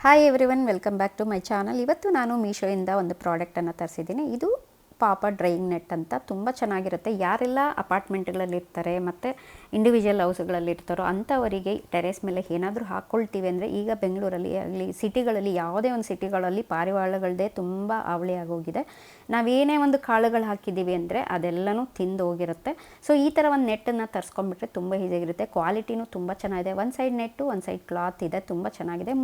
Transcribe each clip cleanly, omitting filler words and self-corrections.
Hi everyone, welcome back to my channel. ಇವತ್ತು ನಾನು ಮೀಶೋಯಿಂದ ಒಂದು ಪ್ರಾಡಕ್ಟನ್ನು ತರಿಸಿದ್ದೀನಿ. ಇದು ಪಾಪ ಡ್ರೈಯಿಂಗ್ ನೆಟ್ ಅಂತ ತುಂಬ ಚೆನ್ನಾಗಿರುತ್ತೆ. ಯಾರೆಲ್ಲ ಅಪಾರ್ಟ್ಮೆಂಟ್ಗಳಲ್ಲಿ ಇರ್ತಾರೆ ಮತ್ತು ಇಂಡಿವಿಜುವಲ್ ಹೌಸ್ಗಳಲ್ಲಿ ಇರ್ತಾರೋ ಅಂಥವರಿಗೆ ಟೆರೇಸ್ ಮೇಲೆ ಏನಾದರೂ ಹಾಕ್ಕೊಳ್ತೀವಿ ಅಂದರೆ, ಈಗ ಬೆಂಗಳೂರಲ್ಲಿ ಆಗಲಿ ಸಿಟಿಗಳಲ್ಲಿ ಯಾವುದೇ ಒಂದು ಸಿಟಿಗಳಲ್ಲಿ ಪಾರಿವಾಳಗಳದೇ ತುಂಬ ಅವಳಿ ಆಗೋಗಿದೆ. ನಾವೇನೇ ಒಂದು ಕಾಳುಗಳು ಹಾಕಿದ್ದೀವಿ ಅಂದರೆ ಅದೆಲ್ಲನೂ ತಿಂದು ಹೋಗಿರುತ್ತೆ. ಸೊ ಈ ಥರ ಒಂದು ನೆಟ್ಟನ್ನು ತರಿಸ್ಕೊಂಡ್ಬಿಟ್ರೆ ತುಂಬ ಈಸಿಯಾಗಿರುತ್ತೆ. ಕ್ವಾಲಿಟಿನೂ ತುಂಬ ಚೆನ್ನಾಗಿದೆ. ಒಂದು ಸೈಡ್ ನೆಟ್ಟು, ಒಂದು ಸೈಡ್ ಕ್ಲಾತ್ ಇದೆ, ತುಂಬ ಚೆನ್ನಾಗಿದೆ.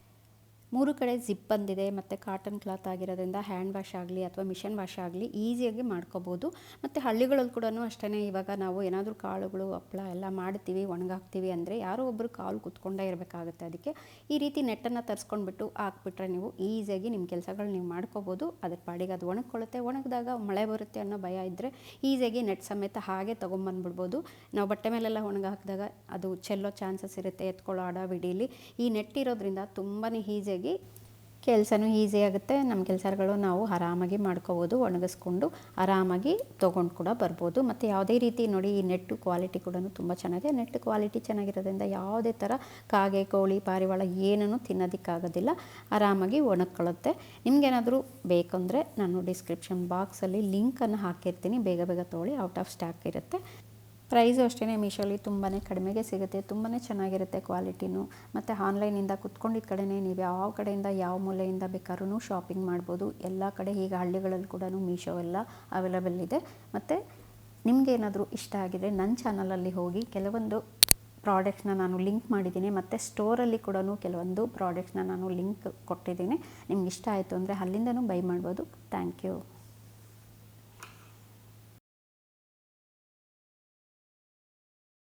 3 ಕಡೆ ಜಿಪ್ ಬಂದಿದೆ ಮತ್ತು ಕಾಟನ್ ಕ್ಲಾತ್ ಆಗಿರೋದ್ರಿಂದ ಹ್ಯಾಂಡ್ ವಾಶ್ ಆಗಲಿ ಅಥವಾ ಮಿಷನ್ ವಾಶ್ ಆಗಲಿ ಈಸಿಯಾಗಿ ಮಾಡ್ಕೋಬೋದು. ಮತ್ತು ಹಳ್ಳಿಗಳಲ್ಲಿ ಕೂಡ ಅಷ್ಟೇ, ಇವಾಗ ನಾವು ಏನಾದರೂ ಕಾಳುಗಳು ಹಪ್ಪಳ ಎಲ್ಲ ಮಾಡ್ತೀವಿ, ಒಣಗಾಕ್ತೀವಿ ಅಂದರೆ ಯಾರೋ ಒಬ್ಬರು ಕಾಲು ಕೂತ್ಕೊಂಡೇ ಇರಬೇಕಾಗುತ್ತೆ. ಅದಕ್ಕೆ ಈ ರೀತಿ ನೆಟ್ಟನ್ನು ತರಿಸ್ಕೊಂಡ್ಬಿಟ್ಟು ಹಾಕ್ಬಿಟ್ರೆ ನೀವು ಈಸಿಯಾಗಿ ನಿಮ್ಮ ಕೆಲಸಗಳು ನೀವು ಮಾಡ್ಕೋಬೋದು. ಅದ್ರ ಪಾಡಿಗೆ ಅದು ಒಣಗ್ಕೊಳ್ಳುತ್ತೆ. ಒಣಗಿದಾಗ ಮಳೆ ಬರುತ್ತೆ ಅನ್ನೋ ಭಯ ಇದ್ದರೆ ಈಸಿಯಾಗಿ ನೆಟ್ ಸಮೇತ ಹಾಗೆ ತೊಗೊಂಬಂದ್ಬಿಡ್ಬೋದು. ನಾವು ಬಟ್ಟೆ ಮೇಲೆಲ್ಲ ಒಣಗಾಕಿದಾಗ ಅದು ಚೆಲ್ಲೋ ಚಾನ್ಸಸ್ ಇರುತ್ತೆ, ಎತ್ಕೊಳ್ಳೋ ಅಡವಿಡಿಲಿ. ಈ ನೆಟ್ ಇರೋದ್ರಿಂದ ತುಂಬಾ ಈಸಿಯಾಗಿ ಕೆಲಸನೂ ಈಸಿ ಆಗುತ್ತೆ. ನಮ್ಮ ಕೆಲಸಗಳು ನಾವು ಆರಾಮಾಗಿ ಮಾಡ್ಕೋಬೋದು, ಒಣಗಿಸ್ಕೊಂಡು ಆರಾಮಾಗಿ ತೊಗೊಂಡು ಕೂಡ ಬರ್ಬೋದು. ಮತ್ತು ಯಾವುದೇ ರೀತಿ ನೋಡಿ, ಈ ನೆಟ್ಟು ಕ್ವಾಲಿಟಿ ಕೂಡ ತುಂಬ ಚೆನ್ನಾಗಿದೆ. ನೆಟ್ ಕ್ವಾಲಿಟಿ ಚೆನ್ನಾಗಿರೋದ್ರಿಂದ ಯಾವುದೇ ಥರ ಕಾಗೆ, ಕೋಳಿ, ಪಾರಿವಾಳ ಏನೂ ತಿನ್ನೋದಕ್ಕಾಗೋದಿಲ್ಲ, ಆರಾಮಾಗಿ ಒಣಗ್ಕೊಳ್ಳುತ್ತೆ. ನಿಮಗೇನಾದರೂ ಬೇಕಂದರೆ ನಾನು ಡಿಸ್ಕ್ರಿಪ್ಷನ್ ಬಾಕ್ಸಲ್ಲಿ ಲಿಂಕನ್ನು ಹಾಕಿರ್ತೀನಿ, ಬೇಗ ಬೇಗ ತೊಗೊಳ್ಳಿ, ಔಟ್ ಆಫ್ ಸ್ಟಾಕ್ ಇರುತ್ತೆ. ಪ್ರೈಸು ಅಷ್ಟೇ ಮೀಶೋಲಿ ತುಂಬಾ ಕಡಿಮೆಗೆ ಸಿಗುತ್ತೆ, ತುಂಬಾ ಚೆನ್ನಾಗಿರುತ್ತೆ ಕ್ವಾಲಿಟಿನೂ. ಮತ್ತು ಆನ್ಲೈನಿಂದ ಕುತ್ಕೊಂಡಿದ್ದ ಕಡೆನೇ ನೀವು ಯಾವ ಕಡೆಯಿಂದ ಯಾವ ಮೂಲೆಯಿಂದ ಬೇಕಾದ್ರೂ ಶಾಪಿಂಗ್ ಮಾಡ್ಬೋದು. ಎಲ್ಲ ಕಡೆ ಈಗ ಹಳ್ಳಿಗಳಲ್ಲಿ ಕೂಡ ಮೀಶೋ ಎಲ್ಲ ಅವೈಲೇಬಲ್ ಇದೆ. ಮತ್ತು ನಿಮಗೇನಾದರೂ ಇಷ್ಟ ಆಗಿದರೆ ನನ್ನ ಚಾನಲಲ್ಲಿ ಹೋಗಿ ಕೆಲವೊಂದು ಪ್ರಾಡಕ್ಟ್ಸ್ನ ನಾನು ಲಿಂಕ್ ಮಾಡಿದ್ದೀನಿ, ಮತ್ತು ಸ್ಟೋರಲ್ಲಿ ಕೂಡ ಕೆಲವೊಂದು ಪ್ರಾಡಕ್ಟ್ಸ್ನ ನಾನು ಲಿಂಕ್ ಕೊಟ್ಟಿದ್ದೀನಿ. ನಿಮ್ಗೆ ಇಷ್ಟ ಆಯಿತು ಅಂದರೆ ಅಲ್ಲಿಂದನೂ ಬೈ ಮಾಡ್ಬೋದು. Thank you.